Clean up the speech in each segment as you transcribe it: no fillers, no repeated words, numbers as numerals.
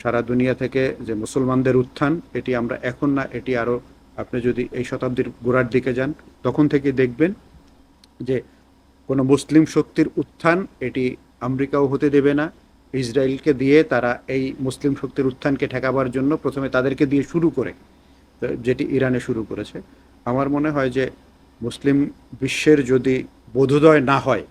সারা দুনিয়া থেকে যে মুসলমানদের উত্থান, এটি আমরা এখন না, এটি আরও, আপনি যদি এই শতাব্দীর গোড়ার দিকে যান তখন থেকে দেখবেন যে কোনো মুসলিম শক্তির উত্থান এটি আমেরিকাও হতে দেবে না। ইসরায়েলকে দিয়ে তারা এই মুসলিম শক্তির উত্থানকে ঠেকাবার জন্য প্রথমে তাদেরকে দিয়ে শুরু করে, যেটি ইরানে শুরু করেছে। আমার মনে হয় যে মুসলিম বিশ্বের যদি বোধোদয় না হয়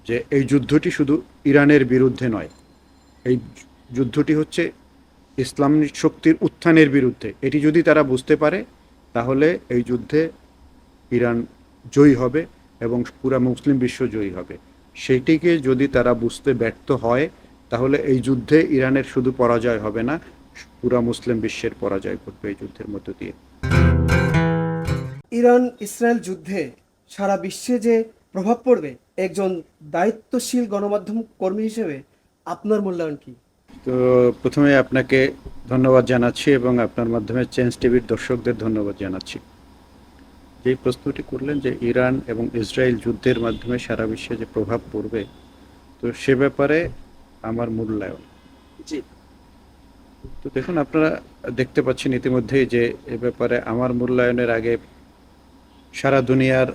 যে এই যুদ্ধটি শুধু ইরানের বিরুদ্ধে নয়, এই যুদ্ধটি হচ্ছে ইসলামিক শক্তির উত্থানের বিরুদ্ধে, এটি যদি তারা বুঝতে পারে তাহলে এই যুদ্ধে ইরান জয়ী হবে এবং পুরা মুসলিম বিশ্ব জয়ী হবে। সেইটিকে যদি তারা বুঝতে ব্যর্থ হয় তাহলে এই যুদ্ধে ইরানের শুধু পরাজয় হবে না, পুরা মুসলিম বিশ্বের পরাজয় ঘটবে এই যুদ্ধের মধ্য দিয়ে। ইরান ইসরায়েল যুদ্ধে সারা বিশ্বে যে প্রভাব পড়বে, একজন দায়িত্বশীল গণমাধ্যম কর্মী হিসেবে আপনার মূল্যায়ন কি? তো প্রথমে আপনাকে ধন্যবাদ জানাচ্ছি এবং আপনার মাধ্যমে চেঞ্জ টিভির দর্শকদের ধন্যবাদ জানাচ্ছি। যেই প্রশ্নটি করলেন যে ইরান এবং ইসরায়েল যুদ্ধের মাধ্যমে সারা বিশ্বে যে প্রভাব পড়বে, তো সে ব্যাপারে আমার মূল্যায়ন। জি। তো দেখুন, আপনারা দেখতে পাচ্ছেন ইতিমধ্যেই যে এ ব্যাপারে আমার মূল্যায়নের আগে সারা দুনিয়ার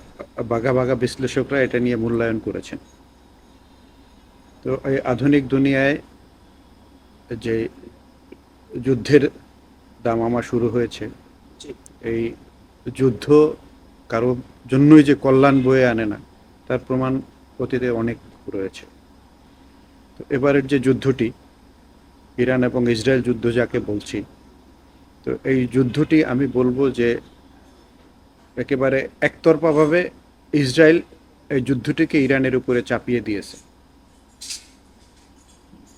বাঘা বাঘা বিশ্লেষকরা এটা নিয়ে মূল্যায়ন করেছেন। তো এই আধুনিক দুনিয়ায় যে যুদ্ধের দামামা শুরু হয়েছে, জি। এই যুদ্ধ কারো জন্যই যে কল্যাণ বয়ে আনে না, তার প্রমাণ অতীতে অনেক রয়েছে। তো এবারের যে যুদ্ধটি, ইরান এবং ইসরায়েল যুদ্ধ যাকে বলছি, তো এই যুদ্ধটি আমি বলবো যে একেবারে একতরফাভাবে ইসরায়েল এই যুদ্ধটিকে ইরানের উপরে চাপিয়ে দিয়েছে।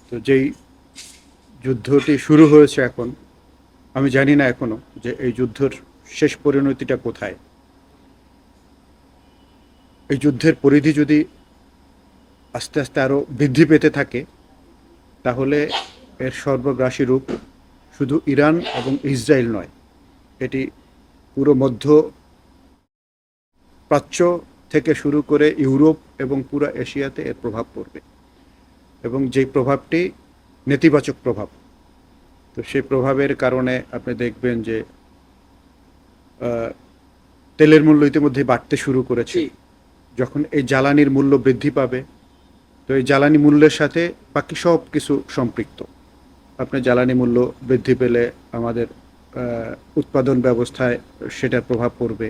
তো যেই যুদ্ধটি শুরু হয়েছে এখন, আমি জানি না এখনো যে এই যুদ্ধের শেষ পরিণতিটা কোথায়। এই যুদ্ধের পরিধি যদি আস্তে আস্তে আরও বৃদ্ধি পেতে থাকে তাহলে এর সর্বগ্রাসী রূপ শুধু ইরান এবং ইসরায়েল নয়, এটি পুরো মধ্য প্রাচ্য থেকে শুরু করে ইউরোপ এবং পুরো এশিয়াতে এর প্রভাব পড়বে, এবং যেই প্রভাবটি নেতিবাচক প্রভাব। তো সেই প্রভাবের কারণে আপনি দেখবেন যে তেলের মূল্য ইতিমধ্যে বাড়তে শুরু করেছে। যখন এই জ্বালানির মূল্য বৃদ্ধি পাবে, তো এই জ্বালানি মূল্যের সাথে বাকি সব কিছু সম্পৃক্ত। আপনার জ্বালানি মূল্য বৃদ্ধি পেলে আমাদের উৎপাদন ব্যবস্থায় সেটার প্রভাব পড়বে,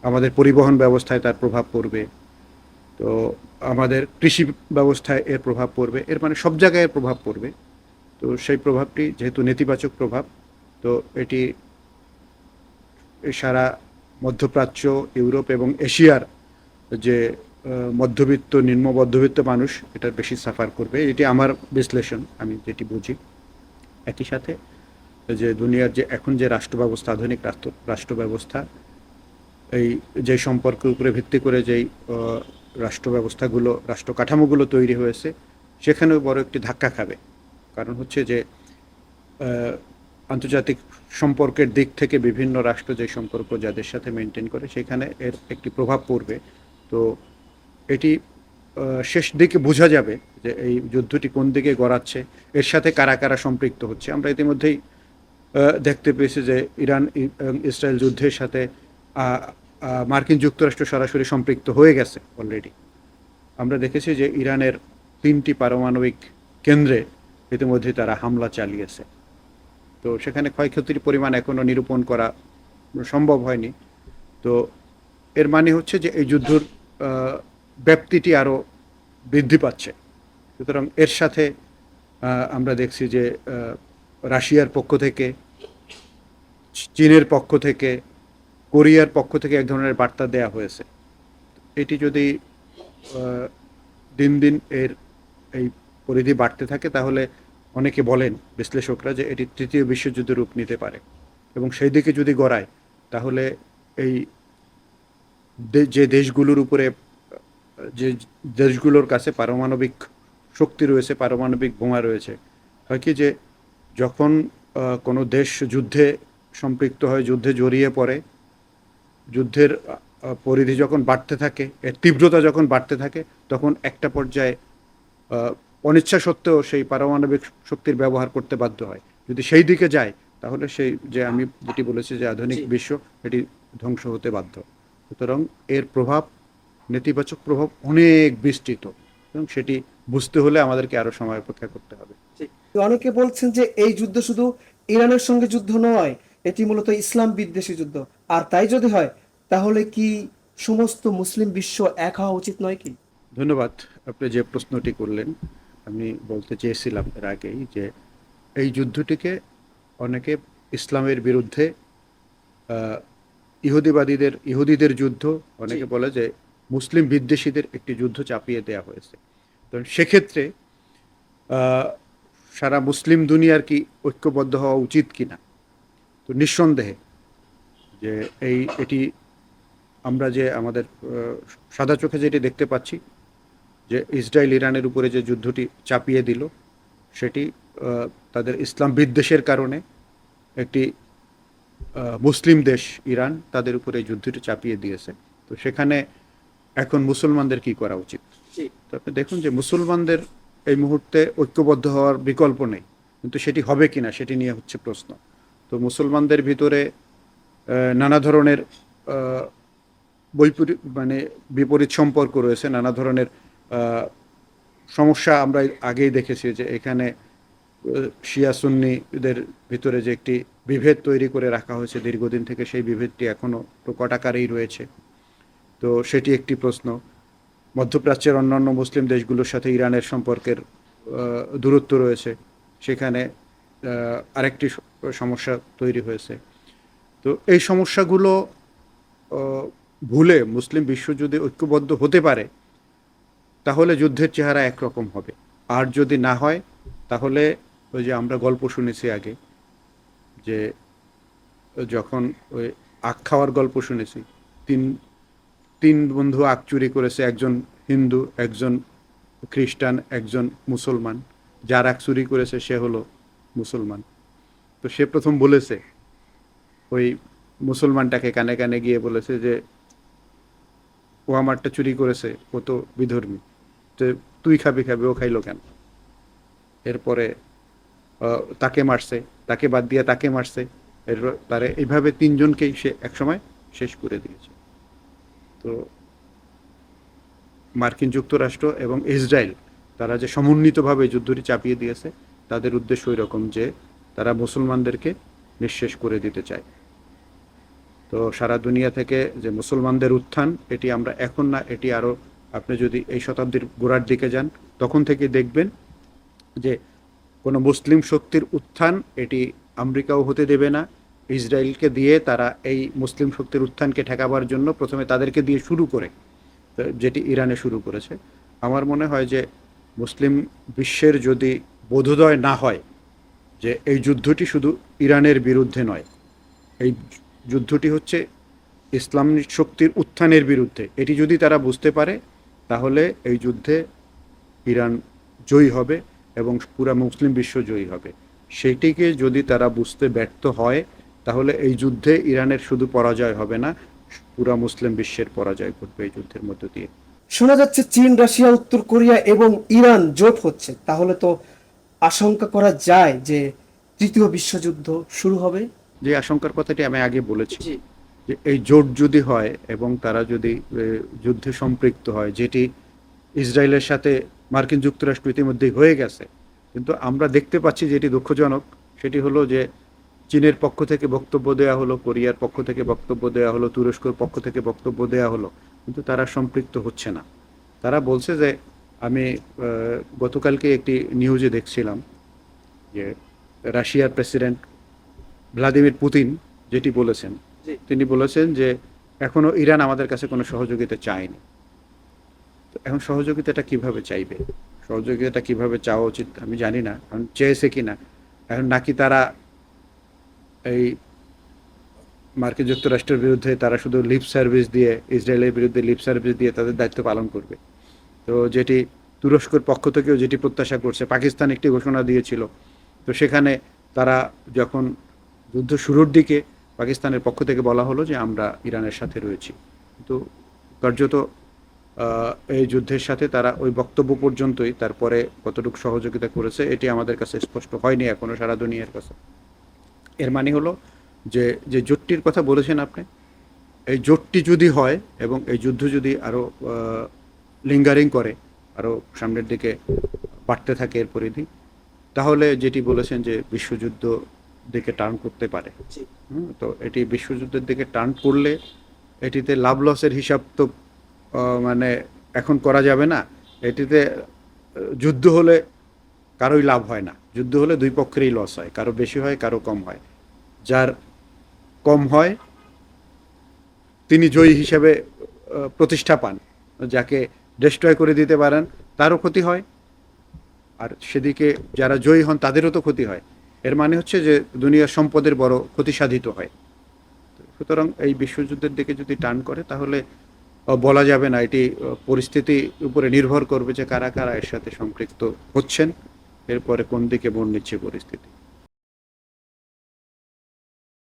আমাদের পরিবহন ব্যবস্থায় তার প্রভাব পড়বে, তো আমাদের কৃষি ব্যবস্থায় এর প্রভাব পড়বে, এর মানে সব জায়গায় প্রভাব পড়বে। তো সেই প্রভাবটি যেহেতু নেতিবাচক প্রভাব, তো এটি সারা মধ্যপ্রাচ্য, ইউরোপ এবং এশিয়ার যে মধ্যবিত্ত, নিম্ন মধ্যবিত্ত মানুষ এটার বেশি সাফার করবে, এটি আমার বিশ্লেষণ, আমি যেটি বুঝি। একই সাথে যে দুনিয়ার যে এখন যে রাষ্ট্র ব্যবস্থা, আধুনিক রাষ্ট্র ব্যবস্থা, এই যে সম্পর্কের উপরে ভিত্তি করে যেই রাষ্ট্র ব্যবস্থাগুলো, রাষ্ট্র কাঠামোগুলো তৈরি হয়েছে, সেখানেও বড় একটি ধাক্কা খাবে। কারণ হচ্ছে যে আন্তর্জাতিক সম্পর্কের দিক থেকে বিভিন্ন রাষ্ট্র যে সম্পর্ক যাদের সাথে মেনটেন করে, সেখানে এর একটি প্রভাব পড়বে। তো এটি শেষ দিকে বোঝা যাবে যে এই যুদ্ধটি কোন দিকে গড়াচ্ছে, এর সাথে কারা কারা সম্পৃক্ত হচ্ছে। আমরা ইতিমধ্যেই দেখতে পেয়েছি যে ইরান ইসরায়েল যুদ্ধের সাথে মার্কিন যুক্তরাষ্ট্র সরাসরি সম্পৃক্ত হয়ে গেছে অলরেডি। আমরা দেখেছি যে ইরানের 3টি পারমাণবিক কেন্দ্রে ইতিমধ্যে তারা হামলা চালিয়েছে। তো সেখানে ক্ষয়ক্ষতির পরিমাণ এখনও নিরূপণ করা সম্ভব হয়নি। তো এর মানে হচ্ছে যে এই যুদ্ধের ব্যাপ্তিটি আরও বৃদ্ধি পাচ্ছে। সুতরাং এর সাথে আমরা দেখছি যে রাশিয়ার পক্ষ থেকে, চীনের পক্ষ থেকে, কোরিয়ার পক্ষ থেকে এক ধরনের বার্তা দেয়া হয়েছে। এটি যদি দিন দিন এর এই পরিধি বাড়তে থাকে তাহলে অনেকে বলেন, বিশ্লেষকরা, যে এটি তৃতীয় বিশ্বযুদ্ধের রূপ নিতে পারে। এবং সেই দিকে যদি গড়ায় তাহলে এই যে দেশগুলোর উপরে, যে দেশগুলোর কাছে পারমাণবিক শক্তি রয়েছে, পারমাণবিক বোমা রয়েছে, হয় কি যে যখন কোনো দেশ যুদ্ধে সম্পৃক্ত হয়, যুদ্ধে জড়িয়ে পড়ে, যুদ্ধের পরিধি যখন বাড়তে থাকে, এর তীব্রতা যখন বাড়তে থাকে, তখন একটা পর্যায়ে অনিচ্ছা সত্ত্বেও সেই পারমাণবিক শক্তির ব্যবহার করতে বাধ্য হয়। যদি সেই দিকে যায় তাহলে সেই যে আমি যেটি বলেছি যে আধুনিক জি। বিশ্ব এটি ধ্বংস হতে বাধ্য। সুতরাং এর প্রভাব, নেতিবাচক প্রভাব অনেক বিস্তৃত এবং সেটি বুঝতে হলে আমাদেরকে আরো সময় অপেক্ষা করতে হবে। অনেকে বলছেন যে এই যুদ্ধ শুধু ইরানের সঙ্গে যুদ্ধ নয়, এটি মূলত ইসলাম বিদ্বেষী যুদ্ধ। আর তাই যদি হয়, তাহলে কি সমস্ত মুসলিম বিশ্ব এক হওয়া উচিত নয় কি? ধন্যবাদ। আপনি যে প্রশ্নটি করলেন, আমি বলতে চেয়েছিলাম এর আগেই যে এই যুদ্ধটিকে অনেকে ইসলামের বিরুদ্ধে, আহ, ইহুদিদের যুদ্ধ, অনেকে বলে যে মুসলিম বিদ্বেষীদের একটি যুদ্ধ চাপিয়ে দেওয়া হয়েছে। তো সেক্ষেত্রে আহ, সারা মুসলিম দুনিয়ার কি ঐক্যবদ্ধ হওয়া উচিত কিনা? তো নিঃসন্দেহে যে এটি আমরা যে আমাদের সাদা চোখে যেটি দেখতে পাচ্ছি যে ইসরায়েল ইরানের উপরে যে যুদ্ধটি চাপিয়ে দিল, সেটি তাদের ইসলাম বিদ্বেষের কারণে একটি মুসলিম দেশ ইরান তাদের উপরে এই যুদ্ধটি চাপিয়ে দিয়েছে। তো সেখানে এখন মুসলমানদের কি করা উচিত? তো আপনি দেখুন যে মুসলমানদের এই মুহূর্তে ঐক্যবদ্ধ হওয়ার বিকল্প নেই, কিন্তু সেটি হবে কিনা সেটি নিয়ে হচ্ছে প্রশ্ন। তো মুসলমানদের ভিতরে নানা ধরনের মানে বিপরীত সম্পর্ক রয়েছে, নানা ধরনের সমস্যা আমরা আগেই দেখেছি যে এখানে শিয়া সুন্নিদের ভিতরে যে একটি বিভেদ তৈরি করে রাখা হয়েছে দীর্ঘদিন থেকে, সেই বিভেদটি এখনও প্রকট আকারেই রয়েছে। তো সেটি একটি প্রশ্ন। মধ্যপ্রাচ্যের অন্যান্য মুসলিম দেশগুলোর সাথে ইরানের সম্পর্কের দূরত্ব রয়েছে, সেখানে আরেকটি সমস্যা তৈরি হয়েছে। তো এই সমস্যাগুলো ভুলে মুসলিম বিশ্ব যদি ঐক্যবদ্ধ হতে পারে তাহলে যুদ্ধের চেহারা একরকম হবে। আর যদি না হয় তাহলে ওই যে আমরা গল্প শুনেছি আগে, যে যখন ওই আখ খাওয়ার গল্প শুনেছি, তিন তিন বন্ধু আখ চুরি করেছে, একজন হিন্দু, একজন খ্রিস্টান, একজন মুসলমান। যার আখ চুরি করেছে সে হলো মুসলমান। তো সে প্রথম বলেছে, ওই মুসলমানটাকে কানে কানে গিয়ে বলেছে যে ও আমারটা চুরি করেছে, ও তো বিধর্মী, তো তুই খাবি ও খাইলো কেন? এরপরে তাকে মারছে, তাকে বাদ দিয়ে তাকে মারছে, তারে এইভাবে তিনজনকেই সে একসময় শেষ করে দিয়েছে। তো মার্কিন যুক্তরাষ্ট্র এবং ইসরায়েল তারা যে সমন্বিতভাবে যুদ্ধটি চাপিয়ে দিয়েছে, তাদের উদ্দেশ্য ওই রকম যে তারা মুসলমানদেরকে নিঃশেষ করে দিতে চায়। তো সারা দুনিয়া থেকে যে মুসলমানদের উত্থান, এটি আমরা এখন না, এটি আরও, আপনি যদি এই শতাব্দীর গোড়ার দিকে যান তখন থেকে দেখবেন যে কোনো মুসলিম শক্তির উত্থান এটি আমেরিকাও হতে দেবে না। ইসরায়েলকে দিয়ে তারা এই মুসলিম শক্তির উত্থানকে ঠেকাবার জন্য প্রথমে তাদেরকে দিয়ে শুরু করে, যেটি ইরানে শুরু করেছে। আমার মনে হয় যে মুসলিম বিশ্বের যদি বোধোদয় না হয় যে এই যুদ্ধটি শুধু ইরানের বিরুদ্ধে নয়, এই যুদ্ধটি হচ্ছে ইসলামিক শক্তির উত্থানের বিরুদ্ধে, এটি যদি তারা বুঝতে পারে তাহলে এই যুদ্ধে ইরান জয়ী হবে এবং পুরা মুসলিম বিশ্ব জয়ী হবে। সেইটিকে যদি তারা বুঝতে ব্যর্থ হয় তাহলে এই যুদ্ধে ইরানের শুধু পরাজয় হবে না, পুরা মুসলিম বিশ্বের পরাজয় ঘটবে এই যুদ্ধের মধ্য দিয়ে। শোনা যাচ্ছে চীন, রাশিয়া, উত্তর কোরিয়া এবং ইরান জোট হচ্ছে। তাহলে তো আশঙ্কা করা যায় যে তৃতীয় বিশ্বযুদ্ধ শুরু হবে। যে আশঙ্কার কথাটি আমি আগে বলেছি, যে এই জোট যদি হয় এবং তারা যদি যুদ্ধে সম্পৃক্ত হয়, যেটি ইসরায়েলের সাথে মার্কিন যুক্তরাষ্ট্র ইতিমধ্যেই হয়ে গেছে, কিন্তু আমরা দেখতে পাচ্ছি যেটি দুঃখজনক, সেটি হলো যে চীনের পক্ষ থেকে বক্তব্য দেওয়া হলো, কোরিয়ার পক্ষ থেকে বক্তব্য দেওয়া হলো, তুরস্কর পক্ষ থেকে বক্তব্য দেওয়া হলো, কিন্তু তারা সম্পৃক্ত হচ্ছে না। তারা বলছে যে, আমি গতকালকে একটি নিউজে দেখছিলাম যে রাশিয়ার প্রেসিডেন্ট ভ্লাদিমির পুতিন যেটি বলেছেন, তিনি বলেছেন যে এখনো ইরান আমাদের কাছে কোনো সহযোগিতা চায়নি। তো এখন সহযোগিতাটা কিভাবে চাইবে, সহযোগিতাটা কিভাবে চাওয়া উচিত আমি জানি না, এখন চেয়েছে কি না, এখন নাকি তারা এই মার্কিন যুক্তরাষ্ট্রের বিরুদ্ধে তারা শুধু লিপ সার্ভিস দিয়ে, ইসরায়েলের বিরুদ্ধে লিপ সার্ভিস দিয়ে তাদের দায়িত্ব পালন করবে। তো যেটি তুরস্কের পক্ষ থেকেও যেটি প্রত্যাশা করছে, পাকিস্তান একটি ঘোষণা দিয়েছিল। তো সেখানে তারা যখন যুদ্ধ শুরুর দিকে পাকিস্তানের পক্ষ থেকে বলা হলো যে আমরা ইরানের সাথে রয়েছি, কিন্তু কার্যত এই যুদ্ধের সাথে তারা ওই বক্তব্য পর্যন্তই, তারপরে কতটুকু সহযোগিতা করেছে এটি আমাদের কাছে স্পষ্ট হয়নি এখনো সারা দুনিয়ার কাছে। এর মানে হলো যে যে জোটটির কথা বলেছেন আপনি, এই জোটটি যদি হয় এবং এই যুদ্ধ যদি আরও লিঙ্গারিং করে, আরও সামনের দিকে বাড়তে থাকে এর পরিধি, তাহলে যেটি বলেছেন যে বিশ্বযুদ্ধ দিকে টার্ন করতে পারে। তো এটি বিশ্বযুদ্ধের দিকে টার্ন করলে এটিতে লাভ লসের হিসাব তো মানে এখন করা যাবে না। এটিতে যুদ্ধ হলে কারোই লাভ হয় না, যুদ্ধ হলে দুই পক্ষেরই লস হয়, কারো বেশি হয় কারো কম হয়। যার কম হয় তিনি জয়ী হিসেবে প্রতিষ্ঠা পান, যাকে ডিস্ট্রয় করে দিতে পারেন তারও ক্ষতি হয়, আর সেদিকে যারা জয়ী হন তাদেরও তো ক্ষতি হয়। এর মানে হচ্ছে যে দুনিয়ার সম্পদের বড় ক্ষতি সাধিত হয়। সুতরাং এই বিশ্বযুদ্ধের দিকে যদি টার্ন করে তাহলে বলা যাবে না, এটি পরিস্থিতির উপরে নির্ভর করবে যে কারা কারা এর সাথে সম্পৃক্ত হচ্ছেন, এরপরে কোন দিকে মোড় নিচ্ছে পরিস্থিতি।